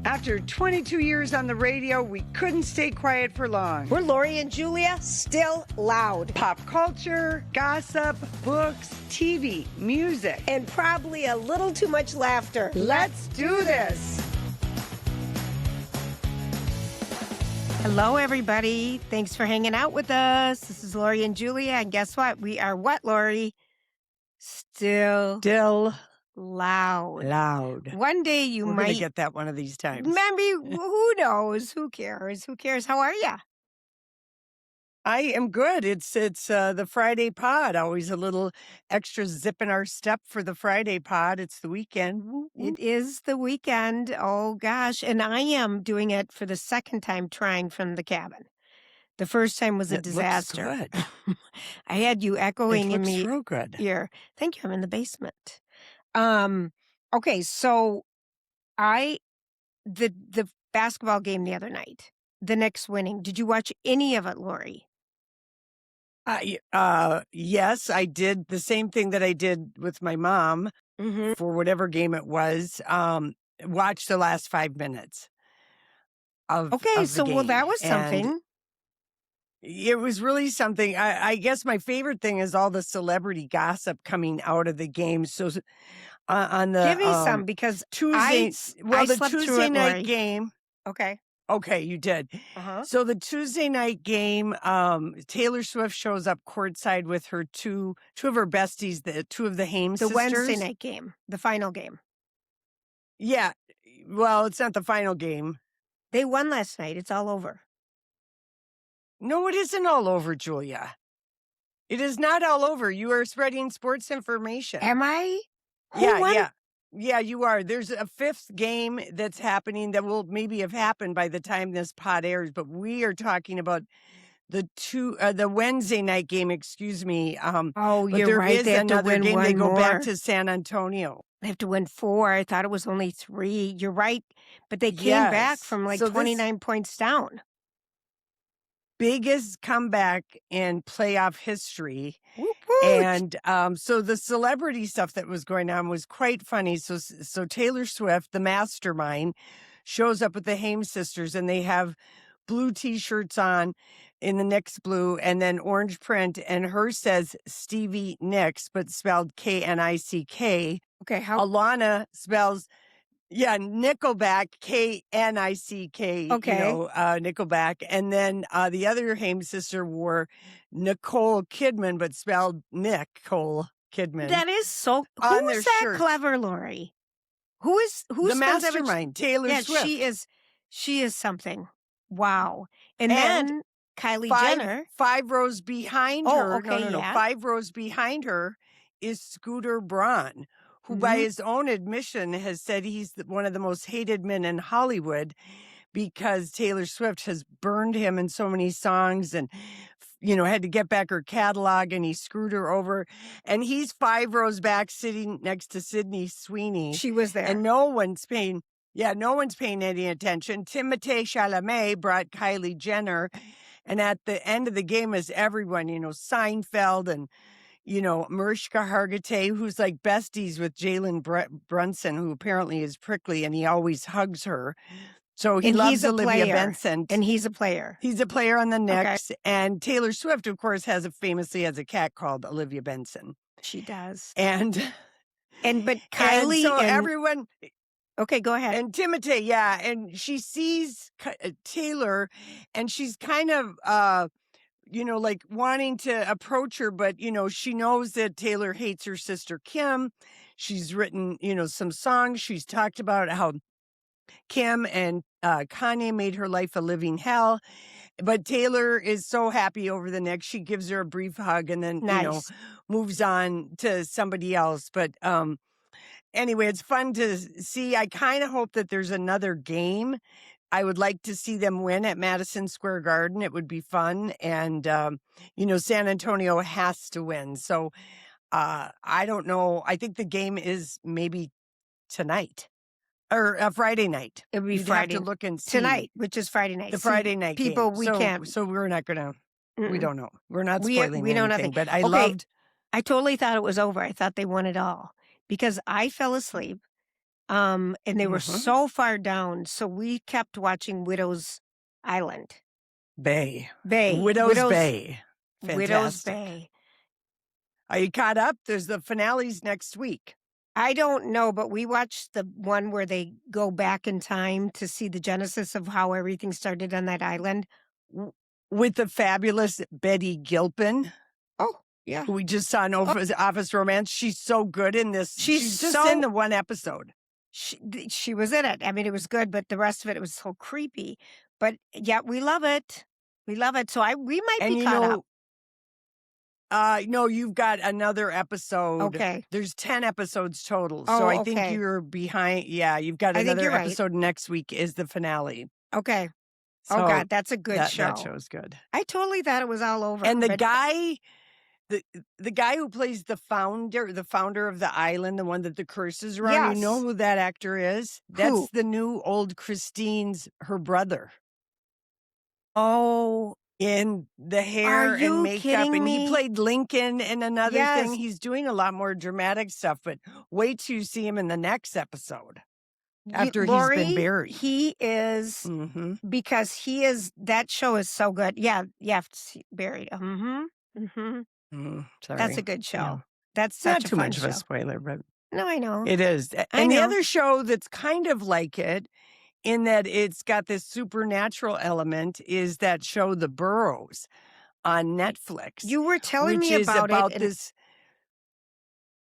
After 22 years on the radio, we couldn't stay quiet for long. We're Lori and Julia, still loud. Pop culture, gossip, books, TV, music. And probably a little too much laughter. Let's do this. Hello, everybody. Thanks for hanging out with us. This is Lori and Julia. And guess what? We are what, Lori? Still loud. One day you We're might gonna get that one of these times. Maybe, who knows? Who cares? Who cares? How are you? I am good. It's the Friday pod. Always a little extra zip in our step for the Friday pod. It's the weekend. Woo, woo. It is the weekend. Oh, gosh. And I am doing it for the second time trying from the cabin. The first time was a It looks disaster. good. I had you echoing It in looks me real good. here. Thank you. I'm in the basement. Okay, so the basketball game the other night, the Knicks winning. Did you watch any of it, Lori? Yes, I did the same thing that I did with my mom for whatever game it was. Watch the last 5 minutes of Okay, the so well, game. that was And something. it was really something. I guess my favorite thing is all the celebrity gossip coming out of the game. So on the Give me some because Tuesday, I the slept through Tuesday it, night Lori. game. Okay. Okay, you did. Uh-huh. So the Tuesday night game, Taylor Swift shows up courtside with her two of her besties, the two of the Haim The sisters. Wednesday night game, the final game. Yeah. Well, it's not the final game. They won last night. It's all over. No, it isn't all over, Julia. It is not all over. You are spreading sports information. Am I? Who won? Yeah, you are. There's a fifth game that's happening that will maybe have happened by the time this pod airs, but we are talking about the Wednesday night game, excuse me. Oh, But you're there right. is They have to another win game. one They go more. back to San Antonio. They have to win 4. I thought it was only 3. You're right. But they came back Yes. from like So this 29 points down. biggest comeback in playoff history. Whoop, whoop. And so the celebrity stuff that was going on was quite funny. So Taylor Swift, the mastermind, shows up with the Haim sisters, and they have blue T-shirts on in the Knicks blue, and then orange print. And hers says Stevie Nicks, but spelled K-N-I-C-K. Okay, how? Alana spells Nickelback, K-N-I-C-K, Okay. Nickelback. And then the other Haim sister wore Nicole Kidman, but spelled Nicole Kidman. That is so. on Who their is that shirts. clever, Lori? Who The spends every- mastermind, Taylor Yeah, Swift. she is something. Wow. And And then Kylie Jenner. Five rows behind Oh, her. okay, No. yeah. 5 rows behind her is Scooter Braun, who by his own admission has said he's one of the most hated men in Hollywood because Taylor Swift has burned him in so many songs and, had to get back her catalog, and he screwed her over. And he's 5 rows back sitting next to Sydney Sweeney. She was there. And no one's paying any attention. Timothée Chalamet brought Kylie Jenner. And at the end of the game is everyone, Seinfeld and, Mariska Hargitay, who's like besties with Jalen Brunson, who apparently is prickly, and he always hugs her. So he And loves he's a Olivia player. Benson. And he's a player. He's a player on the Knicks. And Taylor Swift, of course, famously has a cat called Olivia Benson. She does. And But Kylie so and everyone... Okay, go ahead. And Timothée, and she sees Taylor, and she's kind of, like wanting to approach her, but, she knows that Taylor hates her sister, Kim. She's written, some songs. She's talked about how Kim and Kanye made her life a living hell. But Taylor is so happy over the Knicks. She gives her a brief hug and then, Nice. moves on to somebody else. But, anyway, it's fun to see. I kind of hope that there's another game. I would like to see them win at Madison Square Garden. It would be fun. And, San Antonio has to win. So I don't know. I think the game is maybe tonight or Friday night. It would be You'd Friday have to look and see. tonight, which is Friday night. The See, Friday night people, game. we so, can't. So we're not going to, we Mm-mm. don't know. We're not We spoiling know anything. nothing. But I Okay. loved. I totally thought it was over. I thought they won it all because I fell asleep And they were Mhm. so far down, so we kept watching Widow's Island. Bay. Bay. Widow's Bay. Widow's Fantastic. Bay. Are you caught up? There's the finales next week. I don't know, but we watched the one where they go back in time to see the genesis of how everything started on that island. W with the fabulous Betty Gilpin, Oh, yeah. who we just saw in Office Romance. She's so good in this. She's just so in the one episode. She was in it. I mean, it was good, but the rest of it was so creepy. But yeah, we love it. We love it. So we might And be you caught up. no, you've got another episode. Okay. There's 10 episodes total. Oh, So I think okay. you're behind. Yeah, you've got I think another you're right. episode next week is the finale. Okay. So Oh God, that's a good show. That show's good. I totally thought it was all over. And the but- guy, the guy who plays the founder of the island, the one that the curse is around, you know Yes. who that actor is? That's Who? the new old Christine's, her brother. Oh, In the hair you and makeup. kidding And me? he played Lincoln in another thing. Yes. He's doing a lot more dramatic stuff, but wait till you see him in the next episode after Lori, he's been buried. He is Mm-hmm. because he is. That show is so good. Yeah, buried. Sorry. That's a good show. Yeah. That's It's not such a too fun much of show. a spoiler, but No, I know. it is. I And the know. other show that's kind of like it, in that it's got this supernatural element, is that show The Boroughs on Netflix. You were telling which me is about it. And this.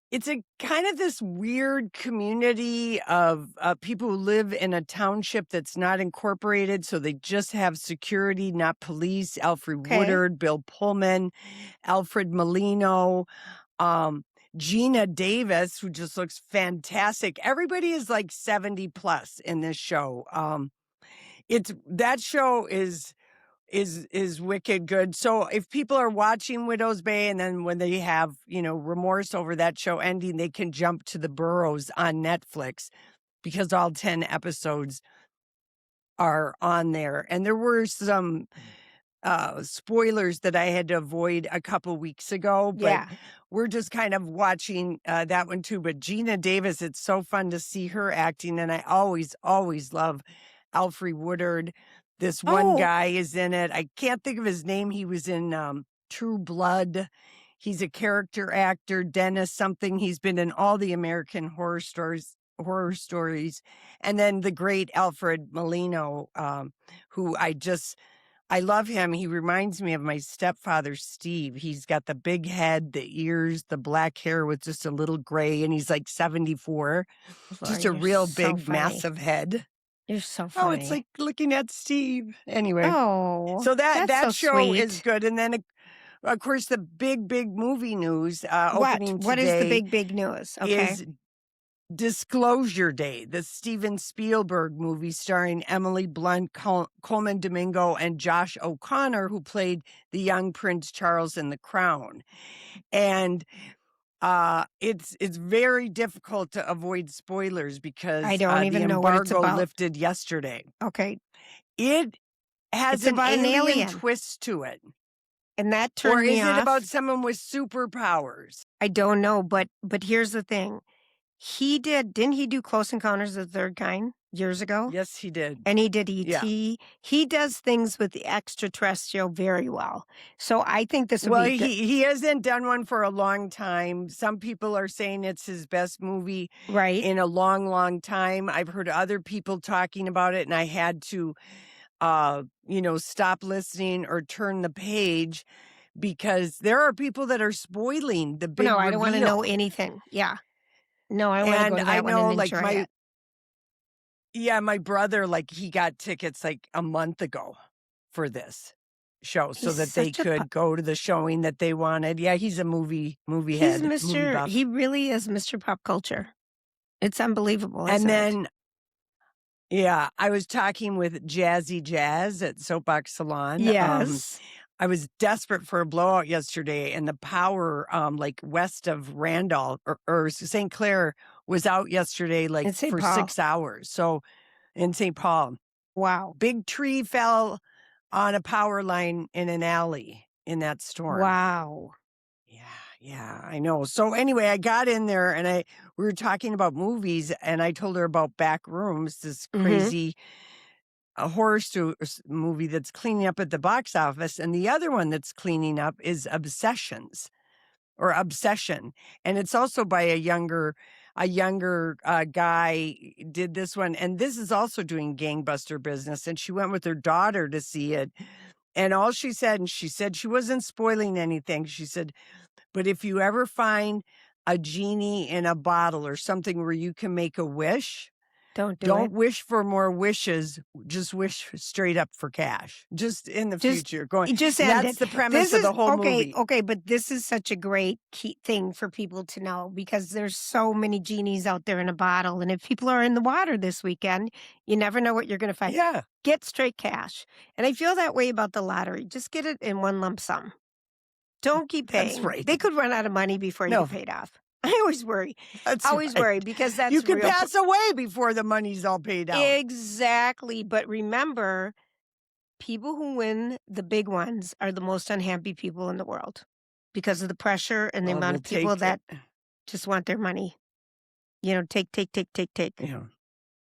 It's a kind of this weird community of people who live in a township that's not incorporated, so they just have security, not police. Alfred Okay. Woodard, Bill Pullman, Alfred Molino, Gina Davis, who just looks fantastic. Everybody is like 70 plus in this show. That show is wicked good. So if people are watching Widow's Bay and then when they have, remorse over that show ending, they can jump to The Boroughs on Netflix because all 10 episodes are on there. And there were some spoilers that I had to avoid a couple weeks ago, but yeah, we're just kind of watching that one too. But Gina Davis, it's so fun to see her acting. And I always, always love Alfred Woodard. This one guy is in it. I can't think of his name. He was in True Blood. He's a character actor, Dennis something. He's been in all the American horror stories. And then the great Alfred Molino, who I love him. He reminds me of my stepfather, Steve. He's got the big head, the ears, the black hair with just a little gray, and he's like 74. Just a Lord, real you're so big, funny. massive head. You're so Oh, funny. it's like looking at Steve. Anyway, oh, so that that's so show sweet. is good. And then, of course, the big movie news opening What is the today big news? Okay. is Disclosure Day, the Steven Spielberg movie starring Emily Blunt, Coleman Domingo, and Josh O'Connor, who played the young Prince Charles in The Crown. And it's very difficult to avoid spoilers because I don't even the know what it's embargo about. lifted yesterday. Okay. It has It's an about an alien. twist to it. And that Or turned is me it off. about someone with superpowers? I don't know, but here's the thing. Didn't he do Close Encounters of the Third Kind years ago? Yes, he did. And he did Yeah. E.T. He does things with the extraterrestrial very well. So I think this will Well, be good. he hasn't done one for a long time. Some people are saying it's his best movie Right. in a long, long time. I've heard other people talking about it, and I had to, stop listening or turn the page because there are people that are spoiling the big No, I don't want to know reveal. anything. Yeah. No, I want to go to And that I one know, and like, enjoy it. my brother, like, he got tickets like a month ago for this show so He's that they such a could go to the showing that they wanted. Yeah, he's a movie He's head, movie buff. He really is Mr. Pop Culture. It's unbelievable. And isn't it? then, yeah, I was talking with Jazzy Jazz at Soapbox Salon. Yes. I was desperate for a blowout yesterday, and the power, like west of Randolph or St. Clair, was out yesterday, like In St. for Paul. 6 hours. So in St. Paul, Wow. big tree fell on a power line in an alley in that storm. Wow. Yeah, Yeah, I know. So anyway, I got in there and we were talking about movies, and I told her about Back Rooms, this crazy movie that's cleaning up at the box office, and the other one that's cleaning up is Obsession, and it's also by a younger guy did this one, and this is also doing gangbuster business. And she went with her daughter to see it, and all she said, and she said she wasn't spoiling anything. She said, "But if you ever find a genie in a bottle or something where you can make a wish." Don't do Don't it. wish for more wishes. Just wish straight up for cash. Just in the future. Just And end that's it. the premise of the whole movie. Okay, but this is such a great key thing for people to know because there's so many genies out there in a bottle. And if people are in the water this weekend, you never know what you're going to find. Yeah, Get straight cash. And I feel that way about the lottery. Just get it in one lump sum. Don't keep paying. that's right. They could run out of money before you No. get paid off. I always worry. That's Always right. worry because that's You could real. pass away before the money's all paid out. Exactly. But remember, people who win the big ones are the most unhappy people in the world because of the pressure and the Well, amount we'll of people take that it. just want their money. You know, take. Yeah.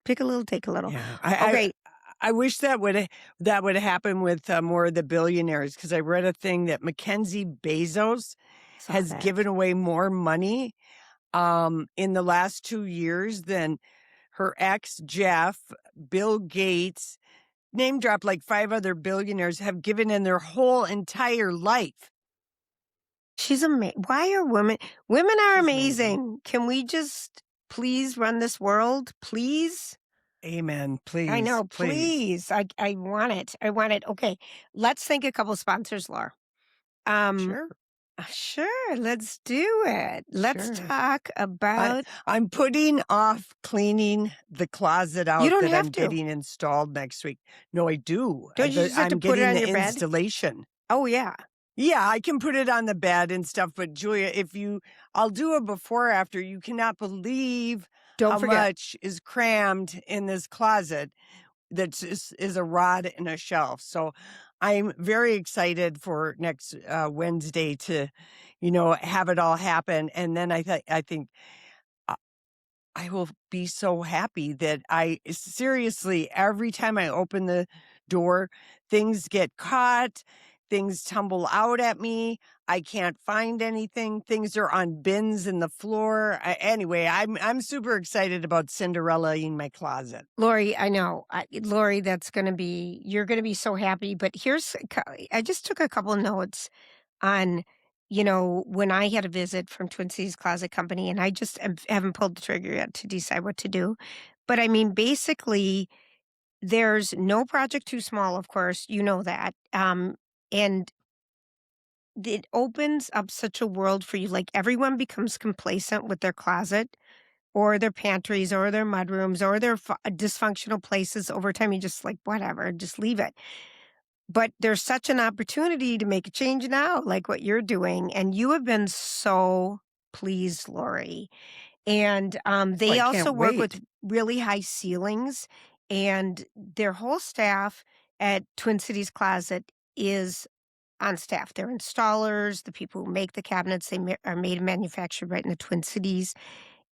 Pick a little, take a little. Yeah. Okay. I wish that would happen with more of the billionaires, because I read a thing that Mackenzie Bezos Saw has that. given away more money in the last 2 years than her ex Jeff, Bill Gates, name dropped like 5 other billionaires have given in their whole entire life. She's amazing. Why are women are She's amazing. Can we just please run this world? Please? Amen. Please. I know, please. I want it. I want it. Okay. Let's thank a couple sponsors, Laura. Sure. Sure, let's do it. Let's Sure. talk about I'm putting off cleaning the closet out don't that have I'm to. getting installed next week. No, I do. Don't you just have to I'm put it getting on the your bed? installation. Oh yeah. Yeah, I can put it on the bed and stuff, but Julia, I'll do a before after. You cannot believe Don't how forget. much is crammed in this closet that is a rod and a shelf. So I'm very excited for next Wednesday to, have it all happen. And then I think I will be so happy that seriously, every time I open the door, things get caught, things tumble out at me. I can't find anything. Things are on bins in the floor. Anyway, I'm super excited about Cinderella in my closet. Lori, I know. Lori, you're going to be so happy. But I just took a couple notes on, when I had a visit from Twin Cities Closet Company, and I just haven't pulled the trigger yet to decide what to do. But I mean, basically, there's no project too small, of course, you know that. And it opens up such a world for you. Like everyone becomes complacent with their closet or their pantries or their mudrooms or their dysfunctional places. Over time, you just like, whatever, just leave it. But there's such an opportunity to make a change now, like what you're doing. And you have been so pleased, Lori. And they I also can't work wait. with really high ceilings. And their whole staff at Twin Cities Closet is on staff. They're installers, the people who make the cabinets. They are made and manufactured right in the Twin Cities.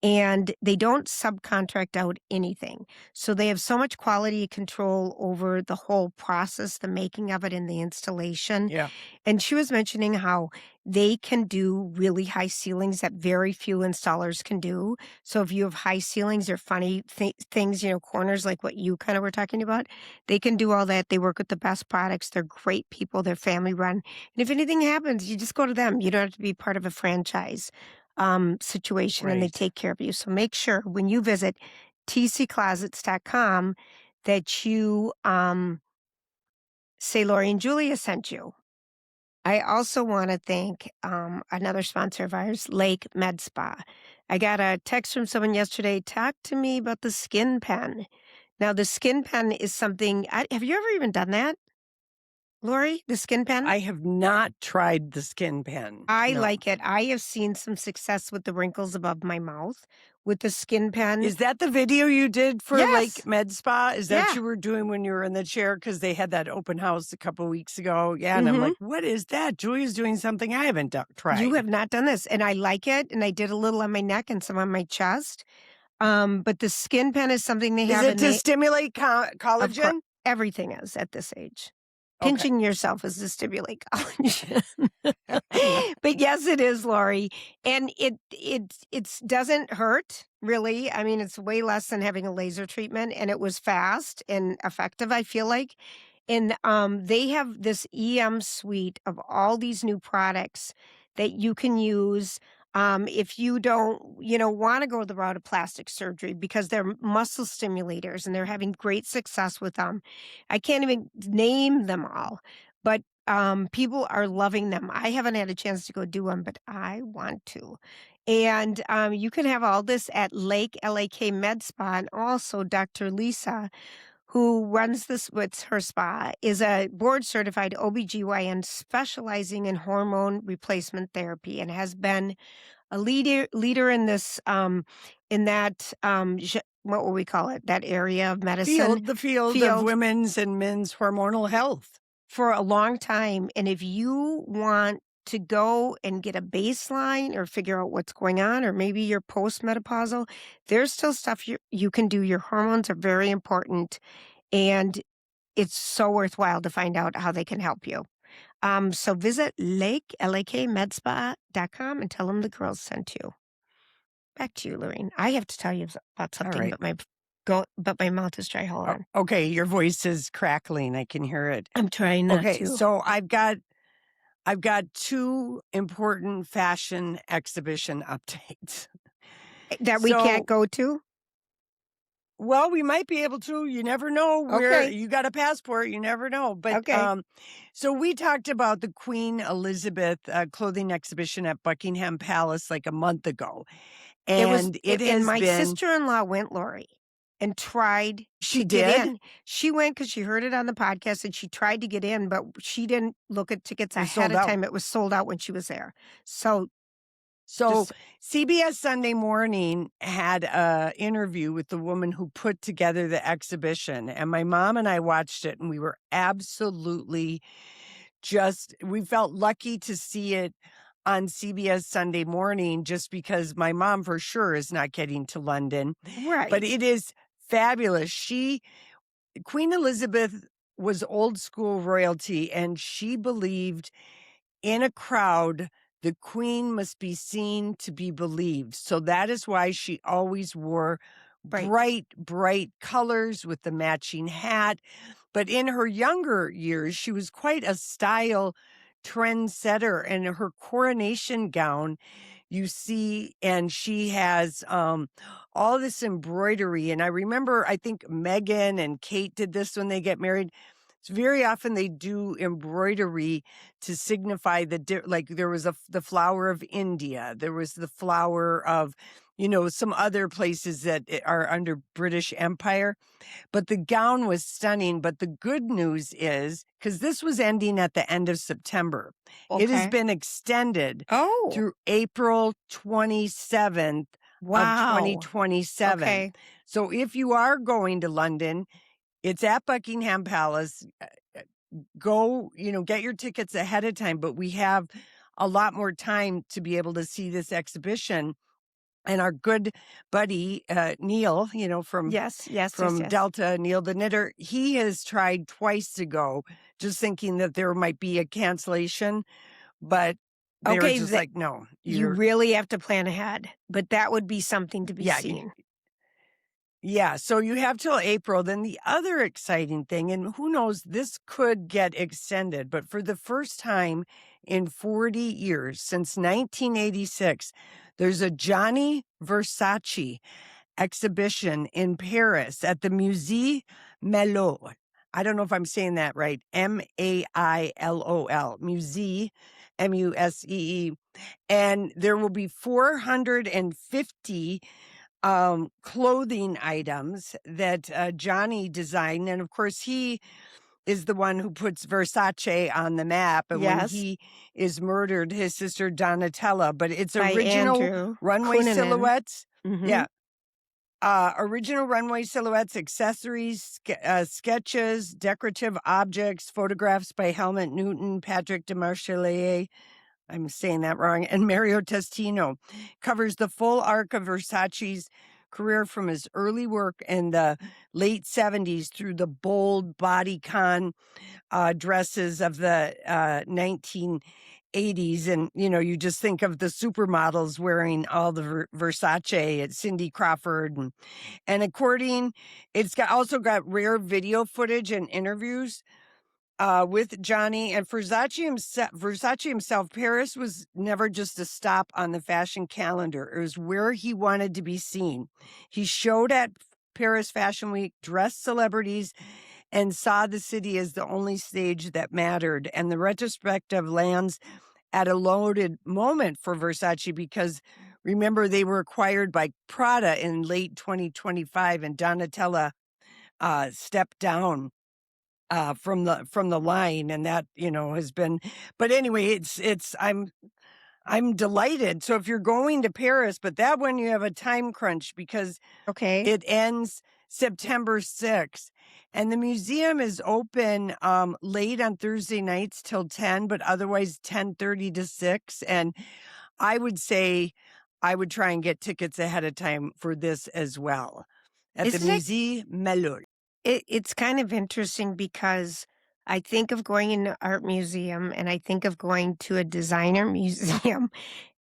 And they don't subcontract out anything. So they have so much quality control over the whole process, the making of it and the installation. Yeah. And she was mentioning how they can do really high ceilings that very few installers can do. So if you have high ceilings or funny things, corners like what you kind of were talking about, they can do all that. They work with the best products. They're great people. They're family run. And if anything happens, you just go to them. You don't have to be part of a franchise situation, and they Right. take care of you. So make sure when you visit tcclosets.com that you say Lori and Julia sent you. I also want to thank another sponsor of ours, Lake Med Spa. I got a text from someone yesterday. Talk to me about the skin pen. Now, the skin pen is something. Have you ever even done that? Lori, the skin pen? I have not tried the skin pen. I No. like it. I have seen some success with the wrinkles above my mouth with the skin pen. Is that the video you did for Lake Yes. Med Spa? Is that Yeah. you were doing when you were in the chair? Because they had that open house a couple weeks ago. Yeah. And I'm like, what is that? Julia's doing something I haven't tried. You have not done this. And I like it. And I did a little on my neck and some on my chest. But the skin pen is something they Is have it in to stimulate collagen? everything is at this age. Okay. Pinching yourself is to stimulate collagen. But yes, it is, Lori. And it doesn't hurt, really. I mean, it's way less than having a laser treatment, and it was fast and effective, I feel like. And they have this EM suite of all these new products that you can use if you don't, want to go the route of plastic surgery, because they're muscle stimulators and they're having great success with them. I can't even name them all, but people are loving them. I haven't had a chance to go do them, but I want to. And you can have all this at Lake LAK Med Spa, and also Dr. Lisa, who runs this with her spa, is a board certified OBGYN specializing in hormone replacement therapy, and has been a leader in this in that what will we call it, that area of medicine The field of women's and men's hormonal health for a long time. And if you want to go and get a baseline or figure out what's going on, or maybe you're postmenopausal, there's still stuff you can do. Your hormones are very important, and it's so worthwhile to find out how they can help you. So visit LAKmedspa.com and tell them the girls sent you. Back to you, Lorraine. I have to tell you about something, right. but my mouth is dry. Hold on. Okay, your voice is crackling. I can hear it. I'm trying not to. Okay, so I've got two important fashion exhibition updates that we can't go to. Well, we might be able to. You never know. Where you got a passport, you never know. But so we talked about the Queen Elizabeth clothing exhibition at Buckingham Palace like a month ago, and my sister-in-law went, Lori, and tried. She did. In. She went because she heard it on the podcast, and she tried to get in, but she didn't look at tickets ahead of time. It was sold out when she was there. So CBS Sunday Morning had an interview with the woman who put together the exhibition, and my mom and I watched it, and we were absolutely we felt lucky to see it on CBS Sunday Morning, just because my mom for sure is not getting to London. Right. But it is fabulous. Queen Elizabeth was old school royalty, and she believed in a crowd, the queen must be seen to be believed. So that is why she always wore bright colors with the matching hat. But in her younger years, she was quite a style trendsetter. And her coronation gown, you see, and she has all this embroidery. And I remember, I think Meghan and Kate did this when they get married. So very often they do embroidery to signify like there was the flower of India. There was the flower of, some other places that are under British Empire. But the gown was stunning. But the good news is, because this was ending at the end of September, it has been extended through April 27th of 2027. Okay. So if you are going to London, it's at Buckingham Palace. Go, get your tickets ahead of time, but we have a lot more time to be able to see this exhibition. And our good buddy, Neil, from Delta, Neil the Knitter, he has tried twice to go, just thinking that there might be a cancellation, but they were just like, no. You really have to plan ahead, but that would be something to be seen. Yeah, so you have till April. Then the other exciting thing, and who knows, this could get extended, but for the first time in 40 years, since 1986, there's a Gianni Versace exhibition in Paris at the Musée Melot. I don't know if I'm saying that right. Mailol. Musée, Musee. And there will be 450 clothing items that Johnny designed. And of course, he is the one who puts Versace on the map. And when Yes. he is murdered, his sister Donatella, but it's By original Andrew runway Cunanan. silhouettes. Mhm. Yeah. Original runway silhouettes, accessories, sketches, decorative objects, photographs by Helmut Newton, Patrick de Marchelier, I'm saying that wrong, and Mario Testino. Covers the full arc of Versace's career from his early work in the late 70s through the bold bodycon dresses of the 1980s. And, you just think of the supermodels wearing all the Versace at Cindy Crawford. And it's also got rare video footage and interviews with Gianni and Versace himself. Paris was never just a stop on the fashion calendar. It was where he wanted to be seen. He showed at Paris Fashion Week, dressed celebrities, and saw the city as the only stage that mattered. And the retrospective lands at a loaded moment for Versace because, remember, they were acquired by Prada in late 2025, and Donatella stepped down from the line, and that has been. But anyway, I'm delighted. So if you're going to Paris, but that one you have a time crunch because Okay. it ends September 6th, and the museum is open late on Thursday nights till 10, but otherwise 10:30 to 6. And I would say I would try and get tickets ahead of time for this as well at the Isn't it Musée Melul. it's kind of interesting because I think of going in an art museum and I think of going to a designer museum,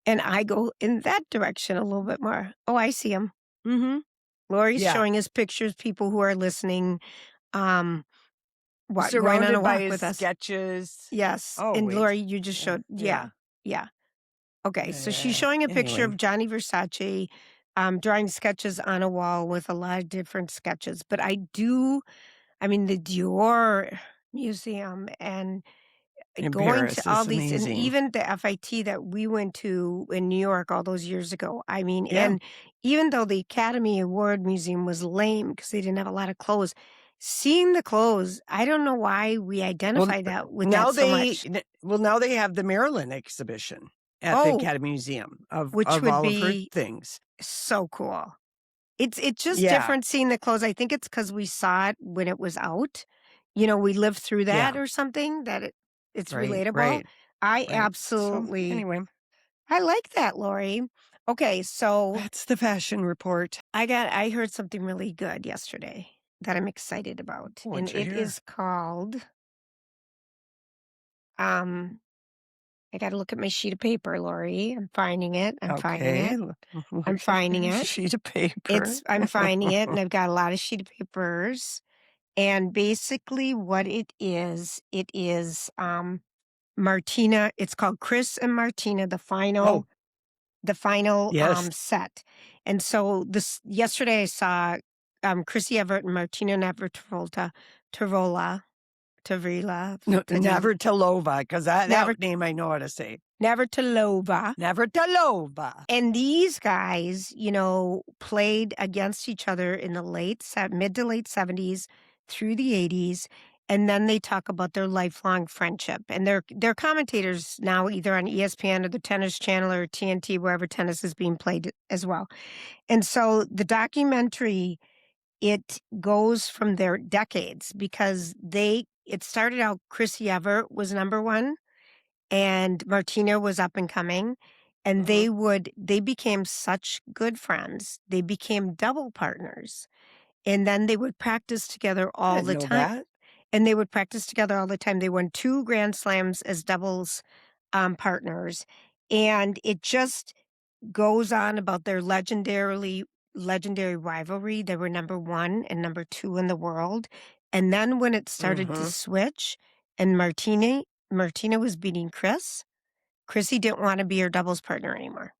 and I go in that direction a little bit more. Oh, I see him. Mhm. Lori's Yeah. showing us pictures, people who are listening, um, going on a Surrounded by walk his with us. sketches. Yes, Oh, and wait. Lori, you just Yeah, showed yeah. yeah. Okay, so she's showing a picture Anyway. of Gianni Versace, drawing sketches on a wall with a lot of different sketches, but the Dior Museum and In going to Paris all is these, and amazing. even the FIT that we went to in New York all those years ago. Yeah. And even though the Academy Award Museum was lame because they didn't have a lot of clothes, seeing the clothes, I don't know why we identify that with now that so much. now they have the Maryland exhibition at the Oh, Academy Museum of which would all of her be things. so cool. It's just Yeah. different seeing the clothes. I think it's because we saw it when it was out. We lived through that Yeah. or something that it's Right. relatable. Right. I Right. So absolutely anyway, I like that, Lori. Okay, so that's the fashion report. I heard something really good yesterday that I'm excited about. And What'd you it hear? is called I gotta look at my sheet of paper, Lori. I'm finding it. I'm finding Okay. it. Look I'm at finding your it. sheet of paper. I'm finding it, and I've got a lot of sheet of papers. And basically what it is Martina. It's called Chris and Martina, the final Yes. set. And so yesterday I saw Chrissy Evert and Martina Tavrila. No, Navratilova, because that Navrat- name I know how to say. Navratilova. Navratilova. And these guys, played against each other in the mid to late 70s through the 80s. And then they talk about their lifelong friendship. And they're commentators now either on ESPN or the Tennis Channel or TNT, wherever tennis is being played as well. And so the documentary, it goes from their decades because it started out Chrissy Evert was number one and Martina was up and coming. And they became such good friends. They became double partners. And then they would practice together I all didn't the know time. that. And they would practice together all the time. They won 2 Grand Slams as doubles partners. And it just goes on about their legendary rivalry. They were number 1 and number 2 in the world. And then when it started to switch and Martina was beating Chrissy didn't want to be her doubles partner anymore.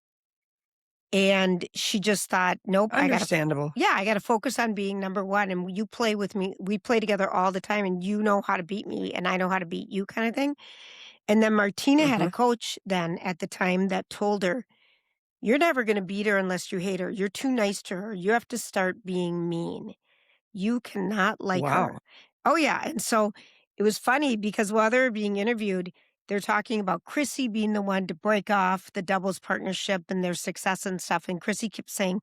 And she just thought, nope, Understandable. I got to focus on being number 1. And you play with me. We play together all the time and you know how to beat me and I know how to beat you kind of thing. And then Martina had a coach then at the time that told her, you're never going to beat her unless you hate her. You're too nice to her. You have to start being mean. You cannot like her. Wow. Oh, yeah. And so it was funny because while they were being interviewed, they're talking about Chrissy being the one to break off the doubles partnership and their success and stuff. And Chrissy kept saying,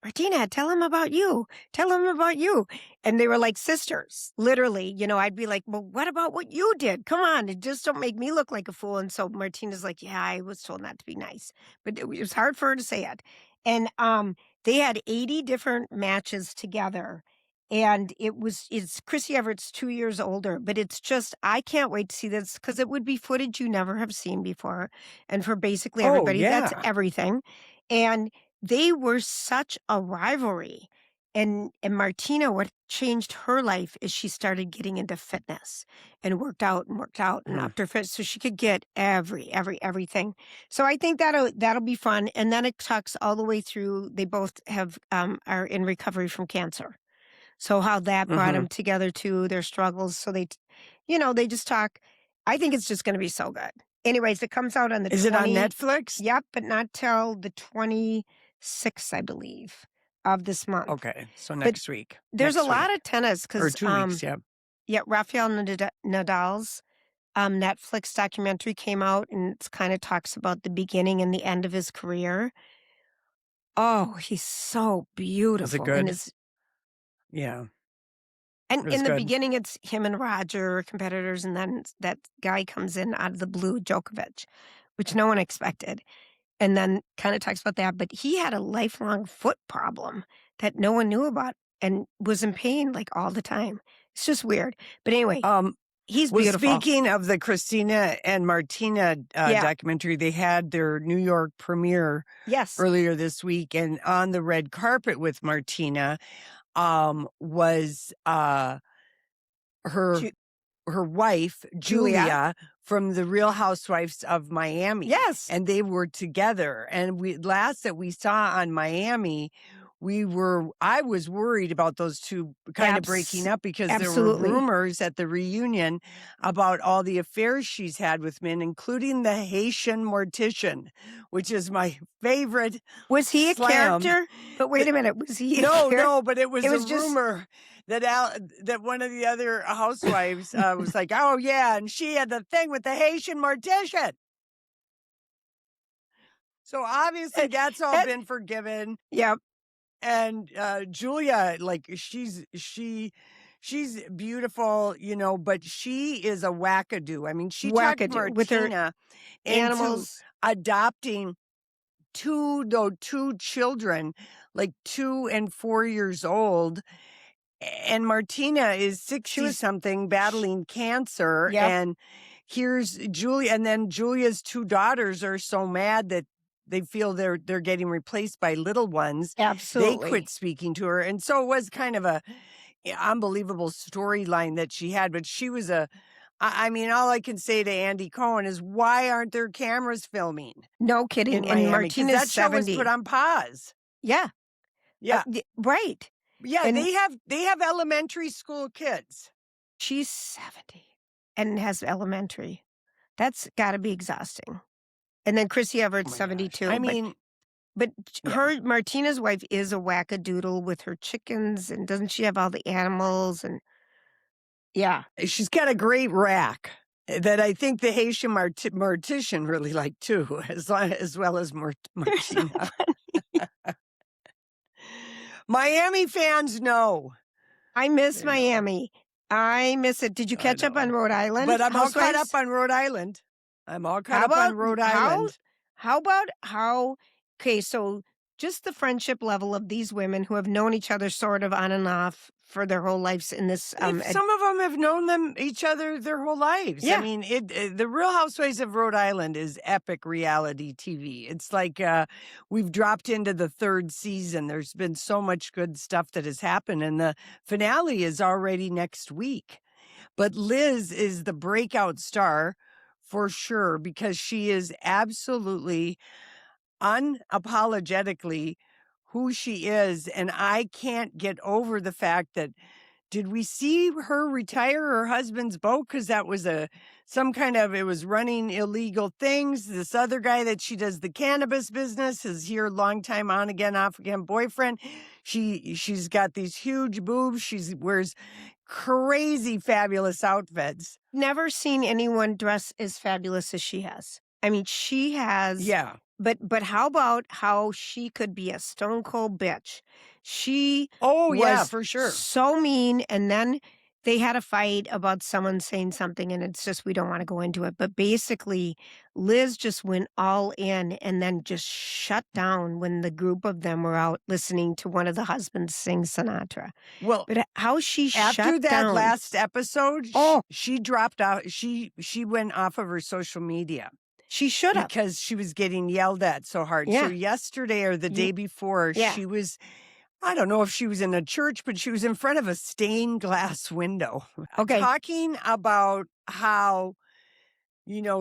Martina, tell him about you. Tell him about you. And they were like sisters, literally. I'd be like, well, what about what you did? Come on, just don't make me look like a fool. And so Martina's like, yeah, I was told not to be nice. But it was hard for her to say it. And they had 80 different matches together. And it's Chrissy Everett's 2 years older, but it's just, I can't wait to see this because it would be footage you never have seen before. And for basically Oh, everybody, that's yeah. everything. And they were such a rivalry. And Martina, what changed her life is she started getting into fitness and worked out and upped her fitness so she could get everything. So I think that'll be fun. And then it talks all the way through. They both are in recovery from cancer. So how that brought them together too, their struggles. So they just talk. I think it's just going to be so good. Anyways, it comes out on the Is it on Netflix? Yep, but not till the 26th, I believe, of this month. Okay, so next week. There's Next a lot week. of tennis Or because 2 weeks, yeah. yeah, Rafael Nadal's Netflix documentary came out, and it kind of talks about the beginning and the end of his career. Oh, he's so beautiful. Was it good? And Yeah. And It was in the good. beginning, it's him and Roger, competitors, and then that guy comes in out of the blue, Djokovic, which no one expected. And then kind of talks about that. But he had a lifelong foot problem that no one knew about and was in pain like all the time. It's just weird. But anyway, he's Well, beautiful. speaking of the Christina and Martina documentary, they had their New York premiere Yes. earlier this week, and on the red carpet with Martina was her wife, Julia, from the Real Housewives of Miami. Yes. And they were together. And last that we saw on Miami, I was worried about those two kind of breaking up because there were rumors at the reunion about all the affairs she's had with men, including the Haitian mortician, which is my favorite. Was he a character? But wait a minute, was he? No, but it was a rumor that one of the other housewives was like, oh yeah, and she had the thing with the Haitian mortician. So obviously that's all been forgiven. Yep. And Julia, like she's beautiful, but she is a wackadoo. I mean, she talked Martina with her animals, adopting two children, like 2 and 4 years old. And Martina is 60-something, battling cancer. Yep. And here's Julia. And then Julia's 2 daughters are so mad that they feel they're getting replaced by little ones. Absolutely. They quit speaking to her. And so it was kind of a unbelievable storyline that she had. But she was I mean, all I can say to Andy Cohen is, why aren't there cameras filming? No kidding. And Martina's that show 70. was put on pause. Yeah. Yeah. Right. Yeah, and they have elementary school kids. She's 70 and has elementary. That's got to be exhausting. And then Chrissy Everett's 72. Gosh. I mean, but Martina's wife is a wackadoodle with her chickens, and doesn't she have all the animals? And yeah, she's got a great rack that I think the Haitian mortician really liked too, as well as Martina. Miami fans know. I miss Miami. I miss it. Did you catch up on Rhode Island? But I'm all caught up on Rhode Island. Okay, so just the friendship level of these women who have known each other sort of on and off for their whole lives in this. Some of them have known each other their whole lives. Yeah. I mean, the Real Housewives of Rhode Island is epic reality TV. It's like we've dropped into the 3rd season. There's been so much good stuff that has happened, and the finale is already next week. But Liz is the breakout star for sure, because she is absolutely unapologetically who she is. And I can't get over the fact that, did we see her retire her husband's boat? Because that was it was running illegal things. This other guy that she does the cannabis business is here, long time on again, off again boyfriend. She's got these huge boobs. She wears crazy fabulous outfits. Never seen anyone dress as fabulous as she has. I mean, she has. Yeah. But how about how she could be a stone cold bitch? She Oh, yeah, was for sure. so mean, and then they had a fight about someone saying something, and it's just we don't want to go into it. But basically, Liz just went all in and then just shut down when the group of them were out listening to one of the husbands sing Sinatra. Well, But how she after shut that down. last episode, Oh. she dropped out. She went off of her social media She should have. because she was getting yelled at so hard. So Yeah. yesterday or the day before, Yeah. she was, I don't know if she was in a church, but she was in front of a stained glass window. Okay. Talking about how,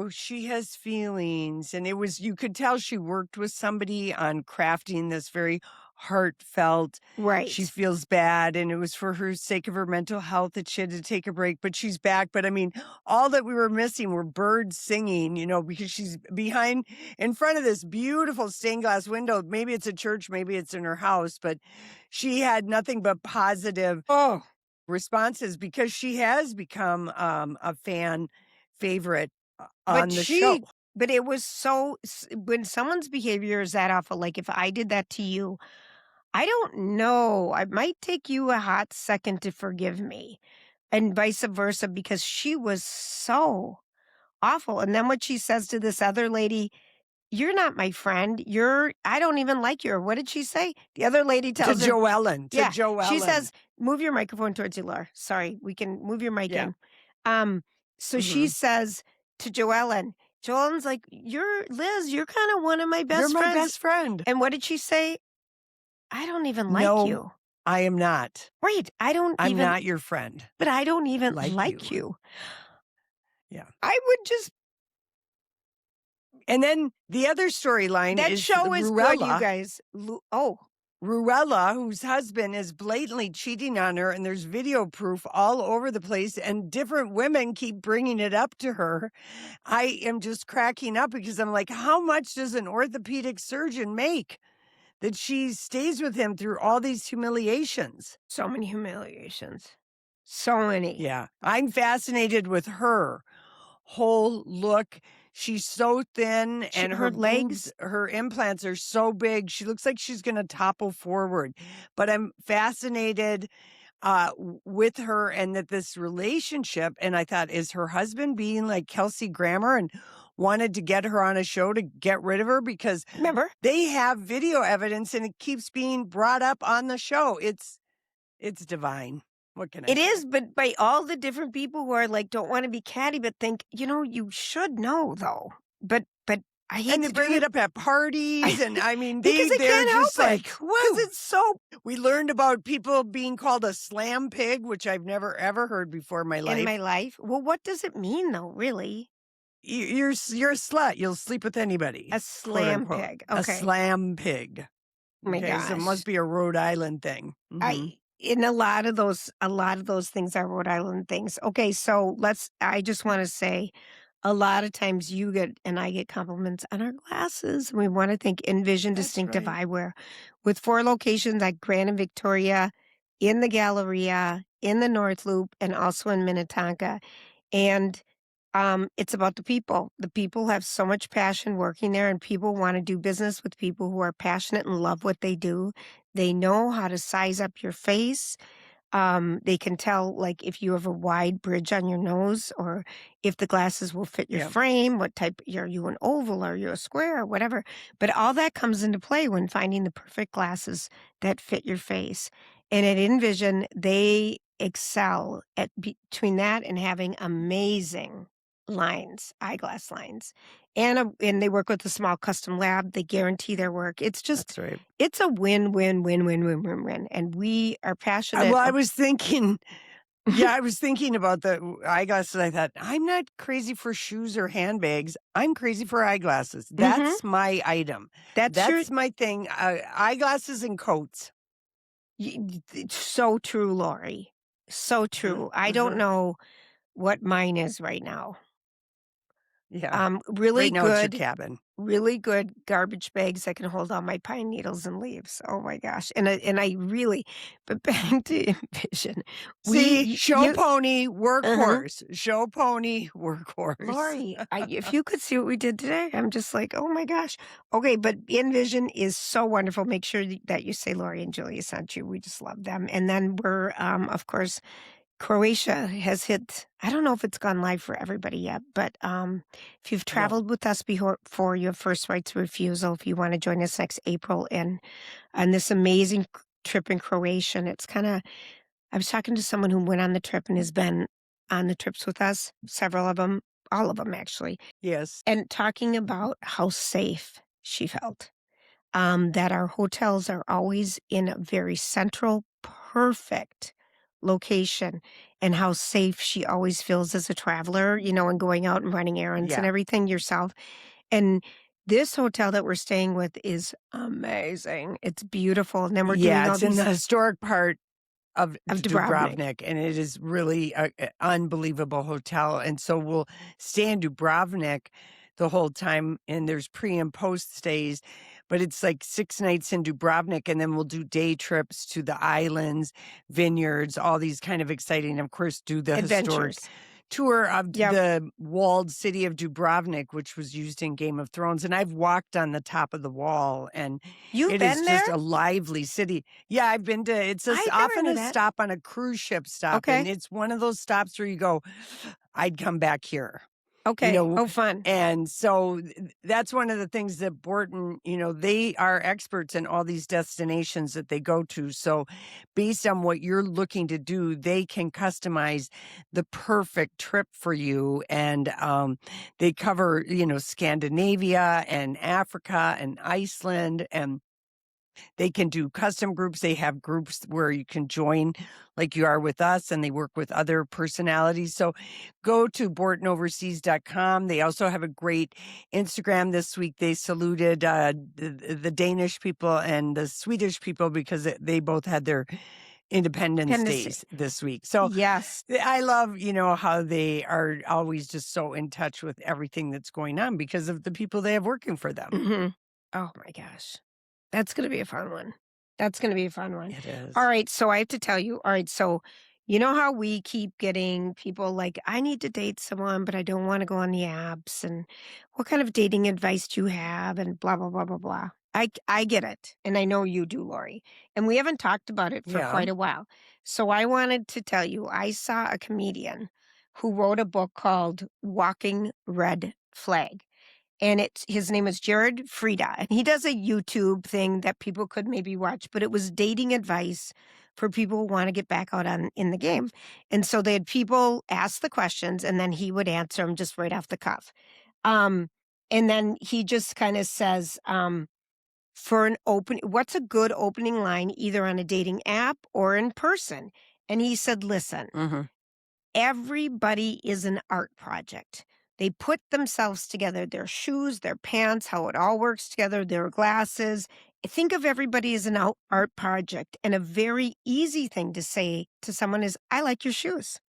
she has feelings. And you could tell she worked with somebody on crafting this very heartfelt. Right. She feels bad, and it was for her sake of her mental health that she had to take a break, but she's back. But I mean, all that we were missing were birds singing, because she's in front of this beautiful stained glass window. Maybe it's a church, maybe it's in her house, but she had nothing but positive responses because she has become a fan favorite on the show. But it was when someone's behavior is that awful, like if I did that to you, I don't know. I might take you a hot second to forgive me, and vice versa, because she was so awful. And then what she says to this other lady, "You're not my friend. I don't even like you." Or what did she say? The other lady To tells her, Joellen. yeah, Joellen. she says, "Move your microphone towards you, Laura. Sorry, we can move your mic Yeah. in." So she says to Joellen, Joellen's like, Liz, you're kind of one of my best You're my friends. best friend. And what did she say? I don't even like No, you. I am not. Right. I'm not your friend. But I don't even Like like you. you. Yeah. I would just. And then the other storyline That is show is good, you Ruella. guys. Ruella, whose husband is blatantly cheating on her, and there's video proof all over the place, and different women keep bringing it up to her. I am just cracking up because I'm like, how much does an orthopedic surgeon make that she stays with him through all these humiliations? So many humiliations. So many. Yeah. I'm fascinated with her whole look. She's so thin, and her legs, boobs, her implants are so big. She looks like she's going to topple forward. But I'm fascinated with her, and that this relationship. And I thought, is her husband being like Kelsey Grammer and wanted to get her on a show to get rid of her? Because remember, they have video evidence, and it keeps being brought up on the show. It's divine. What can I say? It is, but by all the different people who are like, don't want to be catty, but think, you should know though. But I hate And they to bring it up at parties, and I mean, because they they're can't just help like, it. was it so? We learned about people being called a slam pig, which I've never ever heard before in my life. In my life? Well, what does it mean though, really? You're a slut. You'll sleep with anybody. A slam quote, unquote. pig. A Okay. slam pig. Oh my Okay, so it gosh. must be a Rhode Island thing. And a lot of those things are Rhode Island things. Okay, so I just want to say, a lot of times you get and I get compliments on our glasses. We want to thank Envision That's Distinctive right. Eyewear with 4 locations at Grand and Victoria, in the Galleria, in the North Loop, and also in Minnetonka. And it's about the people. The people have so much passion working there, and people want to do business with people who are passionate and love what they do. They know how to size up your face. They can tell, like, if you have a wide bridge on your nose, or if the glasses will fit your frame, what type, are you an oval, or you a square, or whatever. But all that comes into play when finding the perfect glasses that fit your face. And at Envision, they excel at between that and having amazing eyeglass lines. And they work with a small custom lab. They guarantee their work. It's just, That's right. it's a win-win-win-win-win-win. And we are passionate. Well, I was thinking about the eyeglasses. I thought, I'm not crazy for shoes or handbags. I'm crazy for eyeglasses. That's my item. That's my thing. Eyeglasses and coats. It's so true, Lori. So true. I don't know what mine is right now. Yeah. Really Right now it's your good, cabin. really good garbage bags that can hold all my pine needles and leaves. Oh my gosh. And I really, but back to Envision. See, show You, pony, uh-huh. workhorse. Show pony, workhorse. Lori, if you could see what we did today, I'm just like, oh my gosh. Okay, but Envision is so wonderful. Make sure that you say Lori and Julia sent you. We just love them. And then we're, of course, Croatia has hit. I don't know if it's gone live for everybody yet, but if you've No. traveled with us before, you have first rights of refusal. If you want to join us next April and on this amazing trip in Croatia, and it's kind of. I was talking to someone who went on the trip and has been on the trips with us, several of them, all of them actually, Yes. and talking about how safe she felt. That our hotels are always in a very central, perfect location, and how safe she always feels as a traveler, and going out and running errands and Yeah. everything yourself. And this hotel that we're staying with is amazing. It's beautiful. And then we're doing Yeah, all it's in these the historic part of Dubrovnik. Dubrovnik, and it is really a unbelievable hotel, and so we'll stay in Dubrovnik the whole time, and there's pre and post stays, but it's like 6 nights in Dubrovnik, and then we'll do day trips to the islands, vineyards, all these kind of exciting, of course, do the historic Adventures. tour of Yep. the walled city of Dubrovnik, which was used in Game of Thrones, and I've walked on the top of the wall, and You've it is been just there? a lively city. Yeah, I've been to it's I never often knew a that. stop on a cruise ship stop, and Okay. it's one of those stops where you go, "I'd come back here." Okay. Oh, fun. And so that's one of the things that Borton, they are experts in all these destinations that they go to. So based on what you're looking to do, they can customize the perfect trip for you. And they cover, Scandinavia and Africa and Iceland, and they can do custom groups. They have groups where you can join like you are with us, and they work with other personalities. So go to BortonOverseas.com. They also have a great Instagram this week. They saluted the Danish people and the Swedish people because they both had their Independence Tennessee. Days this week. So Yes. I love, how they are always just so in touch with everything that's going on because of the people they have working for them. Mhm. Oh my gosh. That's gonna be a fun one. That's gonna be a fun one. It is. All right, so I have to tell you. All right, so you know how we keep getting people like, I need to date someone, but I don't want to go on the apps. And what kind of dating advice do you have? And blah, blah, blah, blah, blah. I get it. And I know you do, Lori. And we haven't talked about it for Yeah. quite a while. So I wanted to tell you, I saw a comedian who wrote a book called Walking Red Flag. And his name is Jared Freid, and he does a YouTube thing that people could maybe watch, but it was dating advice for people who want to get back out in the game. And so they had people ask the questions, and then he would answer them just right off the cuff. Um, and then he just kind of says, what's a good opening line either on a dating app or in person? And he said, listen, Mm-hmm. everybody is an art project. They put themselves together, their shoes, their pants, how it all works together, their glasses. Think of everybody as an art project. And a very easy thing to say to someone is, I like your shoes.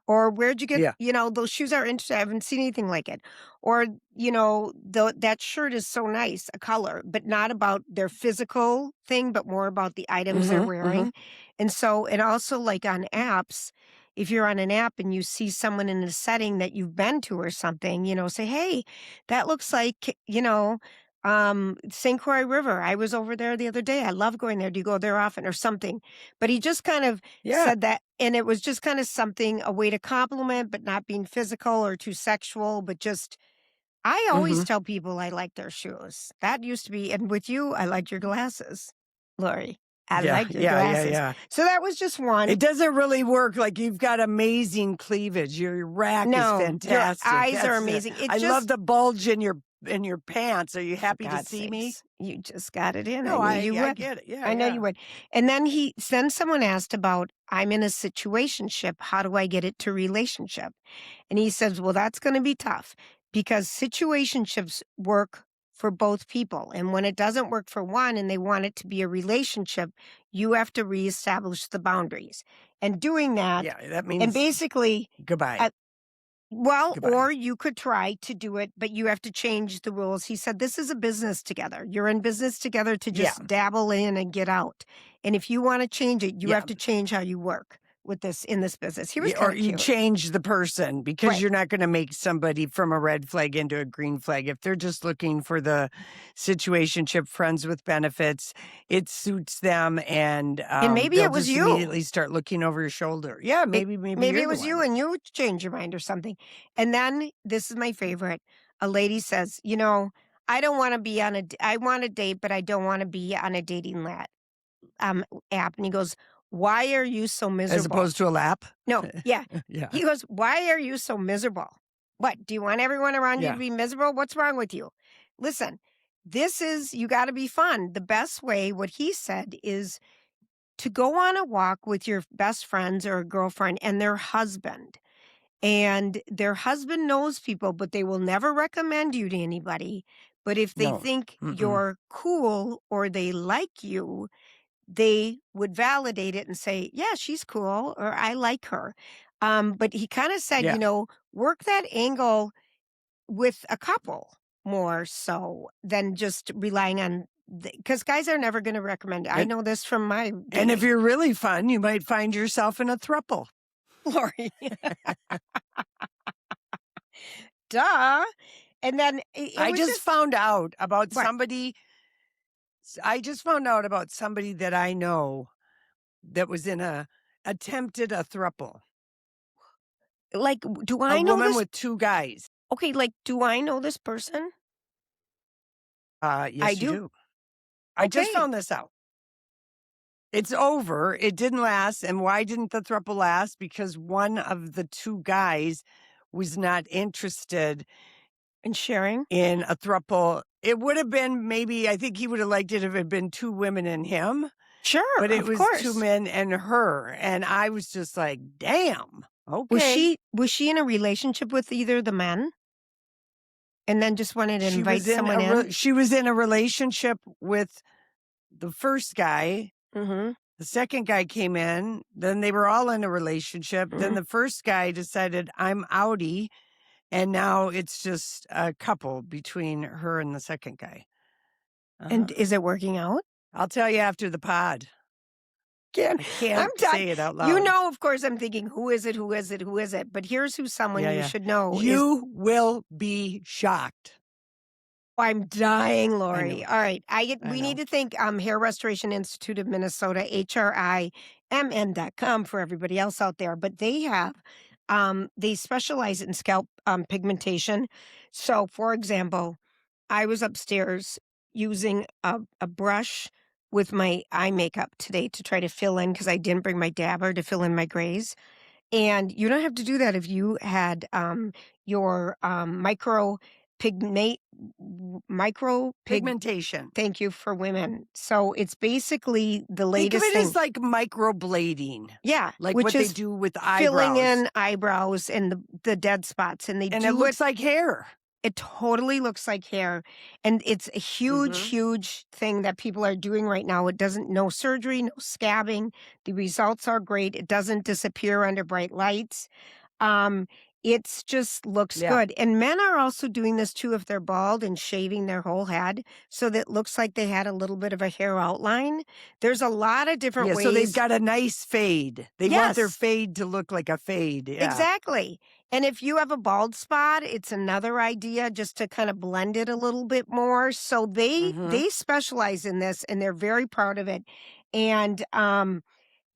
Or where'd you get, Yeah. those shoes are interesting. I haven't seen anything like it. Or, that shirt is so nice, a color, but not about their physical thing, but more about the items they're Mm-hmm. Mm-hmm. wearing. And so, and also like on apps, if you're on an app and you see someone in a setting that you've been to or something, say, hey, that looks like, St. Croix River. I was over there the other day. I love going there. Do you go there often or something? But he just kind of Yeah. said that. And it was just kind of something, a way to compliment, but not being physical or too sexual, but just, I always Mm-hmm. tell people I like their shoes. That used to be, and with you, I like your glasses, Lori. I Yeah. like your Yeah. Yeah. glasses. Yeah. So that was just one. It doesn't really work. Like you've got amazing cleavage. Your rack is No, your fantastic. eyes are That's amazing. It I just, love the bulge in your pants. Are you for happy to God's see me? sakes, you just got it in. No, I knew you I would. get it. Yeah. I know Yeah. you would. And then someone asked about, I'm in a situationship. How do I get it to relationship? And he says, well, that's going to be tough because situationships work for both people. And when it doesn't work for one and they want it to be a relationship, you have to reestablish the boundaries. And doing that, Yeah. That and means basically, goodbye. Well, Goodbye. or you could try to do it, but you have to change the rules. He said, this is a business together. You're in business together to Yeah. just dabble in and get out. And if you want to change it, you Yeah. have to change how you work with this in this business. He was Yeah, kind or of you cute. change the person because Right. you're not going to make somebody from a red flag into a green flag. If they're just looking for the situationship, friends with benefits, it suits them, and maybe they'll it was just you. immediately start looking over your shoulder. Yeah, maybe Maybe you're it the was you one. and you change your mind or something. And then this is my favorite. A lady says, you know, I don't want to be on I want a date, but I don't want to be on a dating app. And he goes, why are you so miserable? As opposed to a lap. No, yeah. Yeah. He goes, why are you so miserable? What, do you want everyone around you Yeah. to be miserable? What's wrong with you? Listen, you got to be fun. The best way, what he said, is to go on a walk with your best friends or a girlfriend and their husband. And their husband knows people, but they will never recommend you to anybody. But if they No. think Mm-mm. you're cool or they like you, they would validate it and say, yeah, she's cool, or I like her. But he kind of said, Yeah. you know, work that angle with a couple more so than just relying on, because guys are never going to recommend it. I know this from my dating. And if you're really fun, you might find yourself in a throuple. Lori. Duh. And then I just found out about What? somebody. I just found out about somebody that I know that was attempted a throuple. Like, do A I know woman this? with two guys. Okay, like, do I know this person? Yes, I you do. do. I just Okay. found this out. It's over. It didn't last. And why didn't the throuple last? Because one of the two guys was not interested And sharing? in a throuple. It would have been maybe, I think he would have liked it if it had been two women and him. Sure, But it of was course. two men and her. And I was just like, damn. Okay. Was she in a relationship with either of the men? And then just wanted to invite someone in? She was in a relationship with the first guy. Mm-hmm. The second guy came in. Then they were all in a relationship. Then the first guy decided, I'm outie. And now it's just a couple between her and the second guy. And is it working out? I'll tell you after the pod. I can't say it out loud. You know, of course, I'm thinking, who is it? Who is it? Who is it? But here's someone you should know. You will be shocked. I'm dying, Lori. All right. We need to thank Hair Restoration Institute of Minnesota, HRIMN.com, for everybody else out there. But they have, they specialize in scalp pigmentation. So, for example, I was upstairs using a brush with my eye makeup today to try to fill in, because I didn't bring my dabber to fill in my grays. And you don't have to do that if you had your Pigmentation. Thank you, for women. So it's basically the Think of latest it thing. as like microblading. Yeah, Like which what they is do with eyebrows. filling in eyebrows and the dead spots, and it looks like hair. It totally looks like hair. And it's a huge, huge thing that people are doing right now. It doesn't, no surgery, no scabbing. The results are great. It doesn't disappear under bright lights. It's just looks good. And men are also doing this too if they're bald and shaving their whole head so that it looks like they had a little bit of a hair outline. There's a lot of different ways. So they've got a nice fade. They want their Yes. fade to look like a fade. Yeah. Exactly. And if you have a bald spot, it's another idea just to kind of blend it a little bit more. So they specialize in this, and they're very proud of it. And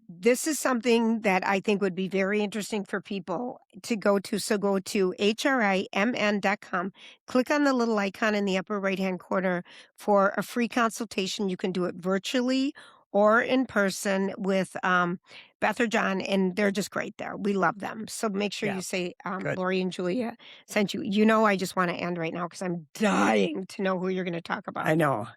this is something that I think would be very interesting for people to go to. So go to HRIMN.com, click on the little icon in the upper right-hand corner for a free consultation. You can do it virtually or in person with Beth or John, and they're just great there. We love them. So make sure you say Lori and Julia sent you. You know, I just want to end right now because I'm dying to know who you're going to talk about. I know.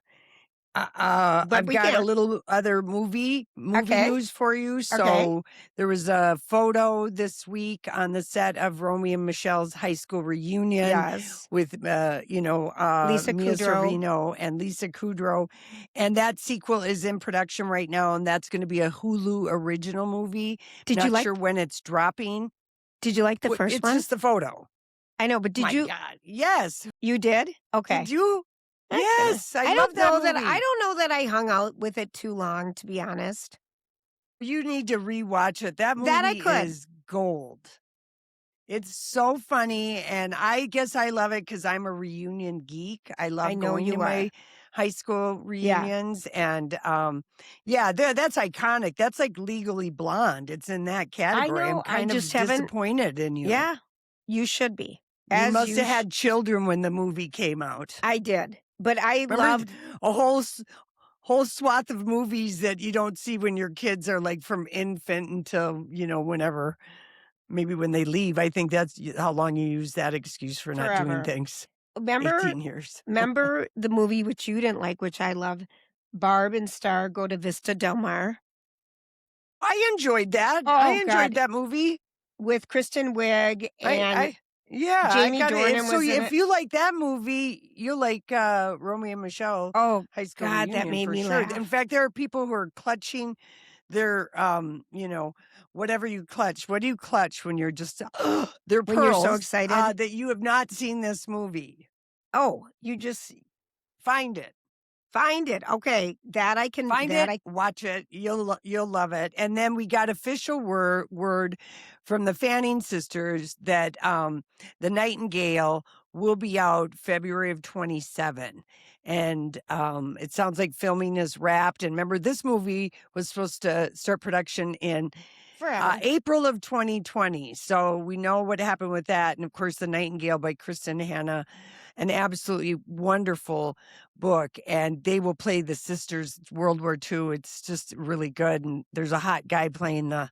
I've got a little other movie news for you. So there was a photo this week on the set of Romy and Michele's high school reunion with, Lisa Mia Sorvino and Lisa Kudrow. And that sequel is in production right now, and that's going to be a Hulu original movie. Not sure when it's dropping. Did you like the first It's one? just the photo. I know, but did My you? God. Yes. You did? Okay. Did you? Okay. Yes. I love don't that know movie. I don't know that I hung out with it too long, to be honest. You need to rewatch it. That That I movie could. is gold. It's so funny, and I guess I love it because I'm a reunion geek. I love know going to you my are. high school reunions, and yeah, that's iconic. That's like Legally Blonde. It's in that category. I'm know. I kind of just haven't. disappointed in you. Yeah, you should be. You As must you have sh- had children when the movie came out. I did, but I Remember loved. a whole swath of movies that you don't see when your kids are like from infant until whenever. Maybe when they leave. I think that's how long you use that excuse for not doing Forever. things. Remember 18 years. remember the movie which you didn't like, which I love? Barb and Star Go to Vista Del Mar I enjoyed that. Oh, I enjoyed God. that movie. with Kristen Wiig and Yeah, Jamie I got it. Dornan So was in if it. you like that movie, you like Romy and Michele Oh, High School God, that Reunion made for me sure. laugh. In fact, there are people who are clutching their whatever you clutch. What do you clutch when you're just they're When you're so pearls excited? that you have not seen this movie. Oh, you just Find it. find it. Okay, that I can. Find that it, watch it. You'll love it. And then we got official word from the Fanning sisters that the Nightingale will be out February of 27. And it sounds like filming is wrapped. And remember, this movie was supposed to start production in forever. April of 2020. So we know what happened with that. And of course, The Nightingale by Kristen Hanna, an absolutely wonderful book. And they will play the sisters. It's World War II. It's just really good. And there's a hot guy playing the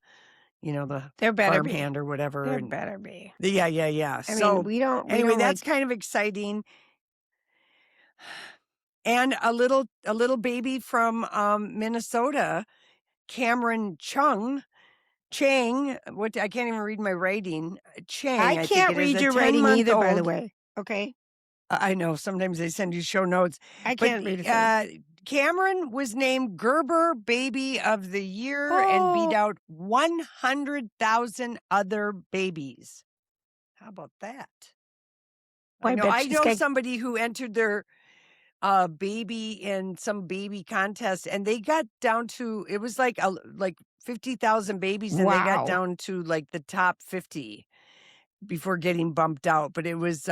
There better be. farmhand or whatever. There And better be. yeah. I So mean, we don't. anyway, that's like. kind of exciting. And a little baby from Minnesota, Cameron Chang, what I can't even read my writing. Chang, I I think can't it is, read a your writing 10-month either, by the old. way. Okay, I know sometimes they send you show notes. I can't read a thing. Cameron was named Gerber Baby of the Year and beat Oh. out 100,000 other babies. How about that? Well, I bet I she's know got- somebody who entered their baby in some baby contest, and they got down to, it was like 50,000 babies, and they got Wow. down to like the top 50 before getting bumped out. But it was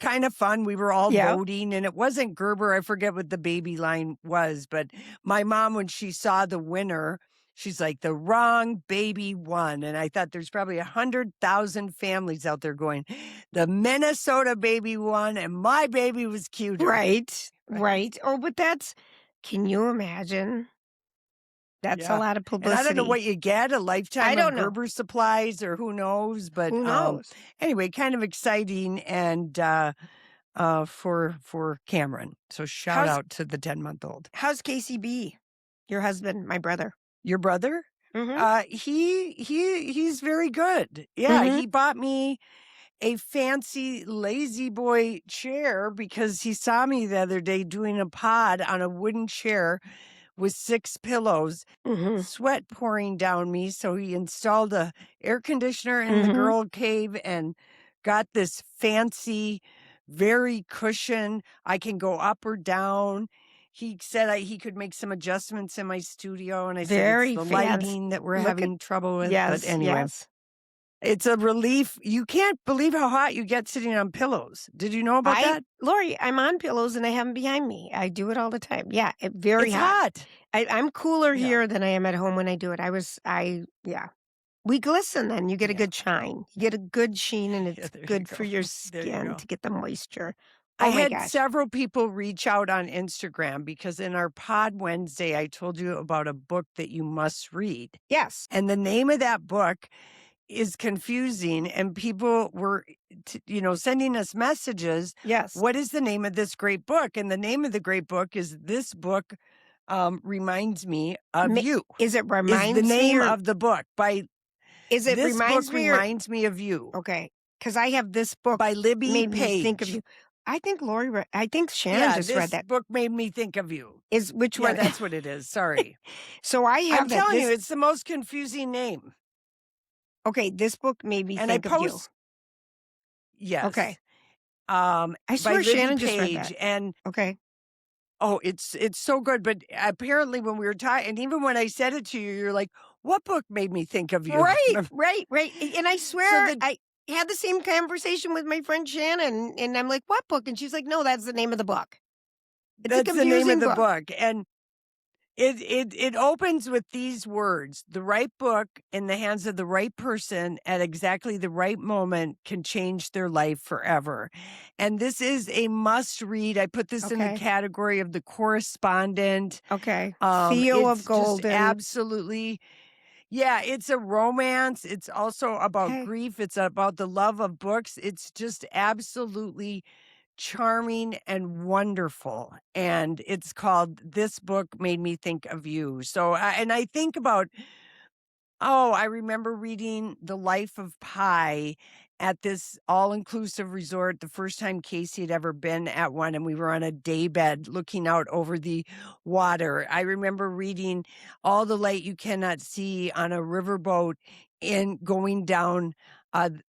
kind of fun. We were all Yeah. voting, and it wasn't Gerber. I forget what the baby line was, but my mom, when she saw the winner, she's like, the wrong baby won. And I thought there's probably 100,000 families out there going, the Minnesota baby won, and my baby was cuter. Right. Oh, but can you imagine? That's a lot of And publicity. I don't know what you get, a lifetime I don't of know. Gerber supplies, or who knows, but Who knows? anyway, kind of exciting, and for Cameron. So shout out to the 10-month-old. How's Casey B? Your husband, my brother. Your brother? Mm-hmm. He's very good. Yeah, Mhm. he bought me a fancy lazy boy chair because he saw me the other day doing a pod on a wooden chair with 6 pillows, Mhm. sweat pouring down me. So he installed a air conditioner in the Mhm. girl cave and got this fancy, very cushion. I can go up or down. He said he could make some adjustments in my studio, and I Very said it's the fancy. lighting that we're Look at- having trouble with. Yes. But anyway, Yes. it's a relief. You can't believe how hot you get sitting on pillows. Did you know about that? Lori, I'm on pillows and I have them behind me. I do it all the time. Yeah, very It's hot. hot. I'm cooler Yeah. here than I am at home when I do it. We glisten then. You get a Yeah. good shine. You get a good sheen, and it's there you good for go. your There you skin go. to get the moisture. I Oh my had gosh. several people reach out on Instagram because in our Pod Wednesday, I told you about a book that you must read. Yes. And the name of that book is confusing, and people were, sending us messages. Yes. What is the name of this great book? And the name of the great book is This Book Reminds Me of You. Is it Is reminds the name me or of the book is it This reminds Book me or Reminds Me of You okay? Because I have this book by Libby made Page. me think of you. I think I think Shannon just this read that. book made me think of you. Is which Yeah, one? that's what it is. Sorry. So I have I'm that. telling you, it's the most confusing name. Okay, this book made me And I think of you. post yes. Okay. I I swear Libby Shannon just read Page, that. and Okay. it's so good. But apparently, when we were talking, and even when I said it to you, you're like, "What book made me think of you?" Right. And I So swear I had the same conversation with my friend Shannon, and I'm like, "What book?" And she's like, "No, that's the name of the book. It's a that's the name of confusing the book." book, and it opens with these words: "The right book in the hands of the right person at exactly the right moment can change their life forever." And this is a must read. I put this in the Okay. category of The Correspondent. Okay. Theo of It's just Golden. absolutely, yeah, it's a romance. It's also about Okay. grief. It's about the love of books. It's just absolutely charming and wonderful. And it's called This Book Made Me Think of You. So, and I think about, I remember reading The Life of Pi at this all-inclusive resort the first time Casey had ever been at one, and we were on a daybed looking out over the water. I remember reading All the Light You Cannot See on a riverboat in going down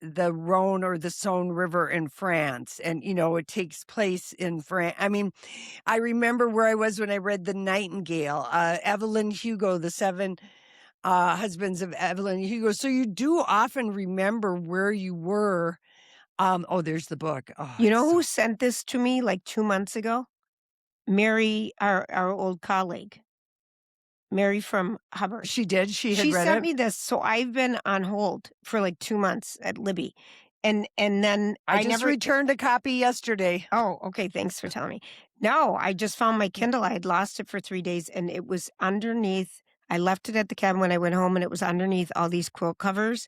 the Rhone or the Saône River in France. And, it takes place in France. I mean, I remember where I was when I read The Nightingale, Evelyn Hugo, The Seven Husbands of Evelyn Hugo. So you do often remember where you were. There's the book. Oh, You know it's who sent this to me like 2 months ago? Mary, our old colleague. Mary from Hubbard. she did. She had She read sent it. me this, so I've been on hold for like 2 months at Libby. And then I I just never returned a copy yesterday. Oh, okay, thanks for telling me. No, I just found my Kindle. I had lost it for 3 days, and it was underneath. I left it at the cabin when I went home, and it was underneath all these quilt covers.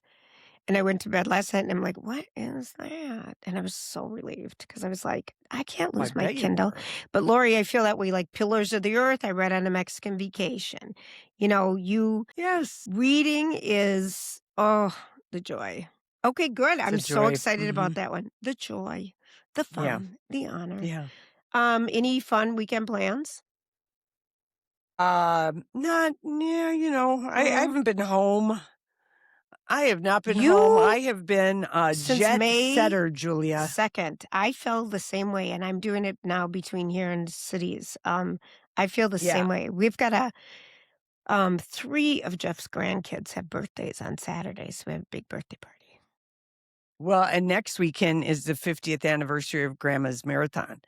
And I went to bed last night, and I'm like, "What is that?" And I was so relieved because I was like, "I can't I lose my bet you Kindle." were. But Lori, I feel that way. Like Pillars of the Earth, I read on a Mexican vacation. Yes. Reading is the joy. Okay, good. It's a I'm so joy. excited about Mhm. that one. The joy, the Yeah. fun, the honor. Yeah. Any fun weekend plans? Not, yeah, I Mm, haven't been home. I have not been home. You I have been a since jet May setter, Julia. 2nd, I feel the same way, and I'm doing it now between here and cities. I feel the Yeah. same way. We've got 3 of Jeff's grandkids have birthdays on Saturday, so we have a big birthday party. Well, and next weekend is the 50th anniversary of Grandma's Marathon.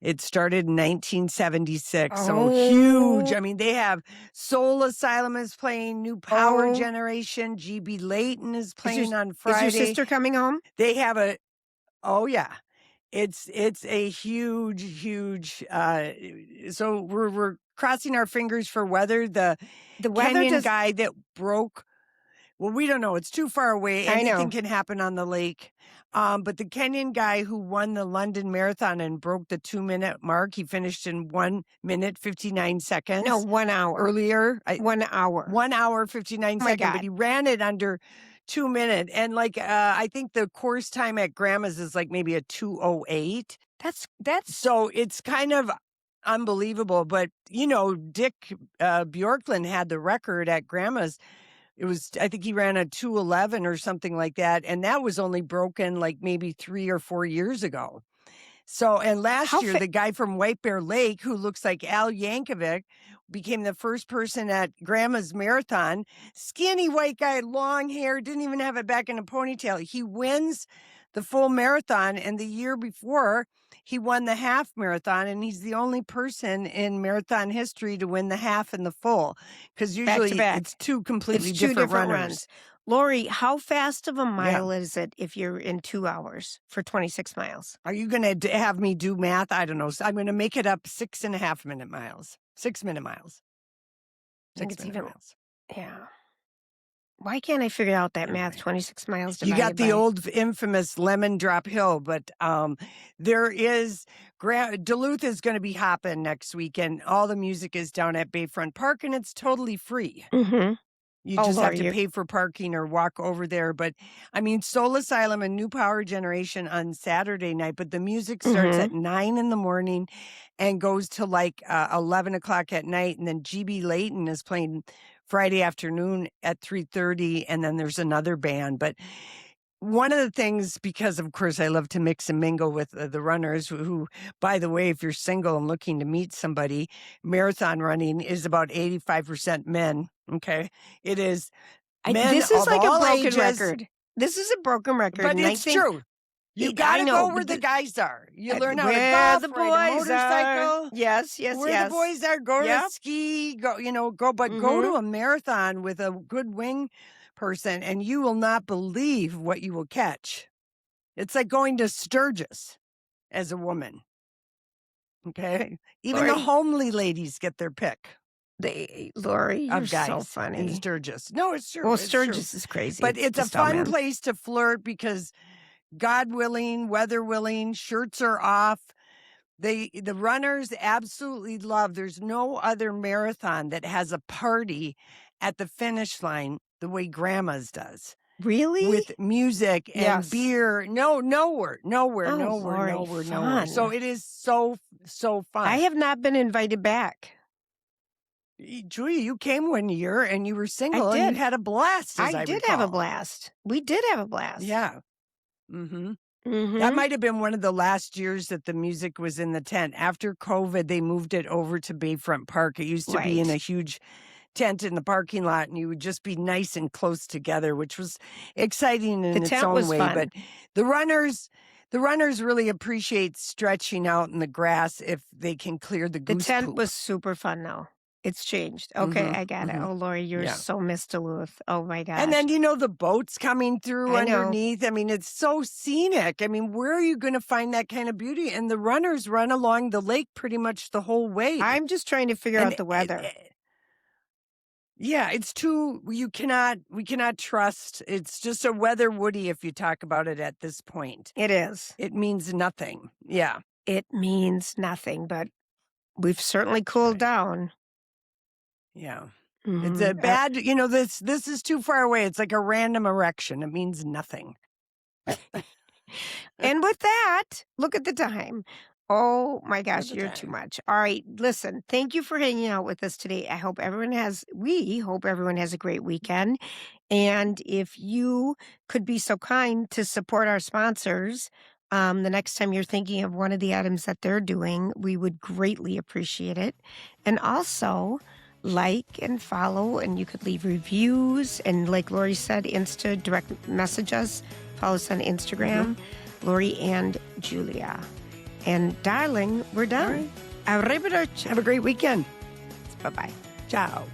It started in 1976, so huge. Oh, I mean, they have Soul Asylum is playing, New Power oh, Generation, GB Layton is is your playing on is your Friday. sister coming home? They have oh yeah, it's a huge. So we're crossing our fingers for weather. The The weather Kenyan does. guy that broke. Well, we don't know. It's too far away. I Anything know. can happen on the lake. But the Kenyan guy who won the London Marathon and broke the 2-minute mark, he finished in 1 minute, 59 No, seconds 1 hour. earlier. 1 hour. 1 hour, 59 Oh my seconds, but God. he ran it under 2 minutes. And I think the course time at Grandma's is like maybe a 2:08. That's So it's kind of unbelievable. But, Dick Bjorklund had the record at Grandma's. I think he ran a 2:11 or something like that. And that was only broken like maybe 3 or 4 years ago. So, and last how year, fa- the guy from White Bear Lake, who looks like Al Yankovic, became the first person at Grandma's Marathon. Skinny white guy, long hair, didn't even have it back in a ponytail. He wins the full marathon. And the year before, he won the half marathon. And he's the only person in marathon history to win the half and the full. Because back to usually back. it's two completely It's 2 different different runners. runs. Lori, how fast of a Yeah. mile is it if you're in 2 hours for 26 miles? Are you going to have me do math? I don't know. So I'm going to make it up 6.5-minute miles. 6-minute miles. I think it's 6-minute even. miles. Yeah. Why can't I figure out that math? Anyway. 26 miles You got divided the by. old infamous Lemon Drop Hill, but there is Duluth is going to be hopping next weekend. All the music is down at Bayfront Park, and it's totally free. Mm-hmm. You Oh, just have Lori, to pay for parking or walk over there. But I mean, Soul Asylum and New Power Generation on Saturday night, but the music starts at 9 in the morning and goes to like 11 o'clock at night. And then GB Layton is playing Friday afternoon at 3:30, and then there's another band. But one of the things, because of course I love to mix and mingle with the runners who, by the way, if you're single and looking to meet somebody, marathon running is about 85% men. Okay. It is men This is of like a all broken ages, record. This is a broken record. but and I it's think true. You I got to know, go but where the guys are. You learn how to where golf, the ride a boys are. motorcycle. Yes, yes, Where yes. the boys are, go Yep. to ski, but go to a marathon with a good wing person, and you will not believe what you will catch. It's like going to Sturgis as a woman. Okay, even the Lori. homely ladies get their pick Lori, you're of guys so in funny. Sturgis. No, it's true. Well, it's true. Sturgis is crazy. But it's a just all fun men. place to flirt because, God willing, weather willing, shirts are off. The runners absolutely love. There's no other marathon that has a party at the finish line the way Grandma's does. Really? With music and Yes. beer. No, nowhere. Oh, Lori, So fun. it is so fun. I have not been invited back. Julia, you came one year and you were single and did. you had a blast, as I did have a recall. blast. We did have a blast. Yeah. Mm-hmm. Mhm. That might have been one of the last years that the music was in the tent. After COVID, they moved it over to Bayfront Park. It used to be in Right. a huge tent in the parking lot, and you would just be nice and close together, which was exciting in The its tent own was way. fun. But the runners really appreciate stretching out in the grass if they can clear the The goose tent poop. was super fun, though. It's changed. Okay, Mhm, I got it. mhm. Oh, Lori, you're Yeah. so Miss Duluth. Oh, my gosh. And then, the boats coming through I know. underneath. I mean, it's so scenic. I mean, where are you going to find that kind of beauty? And the runners run along the lake pretty much the whole way. I'm just trying to figure And out the weather. yeah, it's we cannot trust. It's just a weather woody if you talk about it at this point. It is. It means nothing. Yeah. It means nothing, but we've certainly cooled Right. down. Yeah. It's a Mhm. bad, this is too far away. It's like a random erection. It means nothing. And with that, look at the time. Oh my gosh, the you're too time. much. All right, listen, thank you for hanging out with us today. We hope everyone has a great weekend. And if you could be so kind to support our sponsors, the next time you're thinking of one of the items that they're doing, we would greatly appreciate it. And also, like and follow, and you could leave reviews. And like Lori said, direct message us, follow us on Instagram, Lori and Julia. And darling, we're done. Arrivederci. Have a great weekend. Bye-bye. Ciao.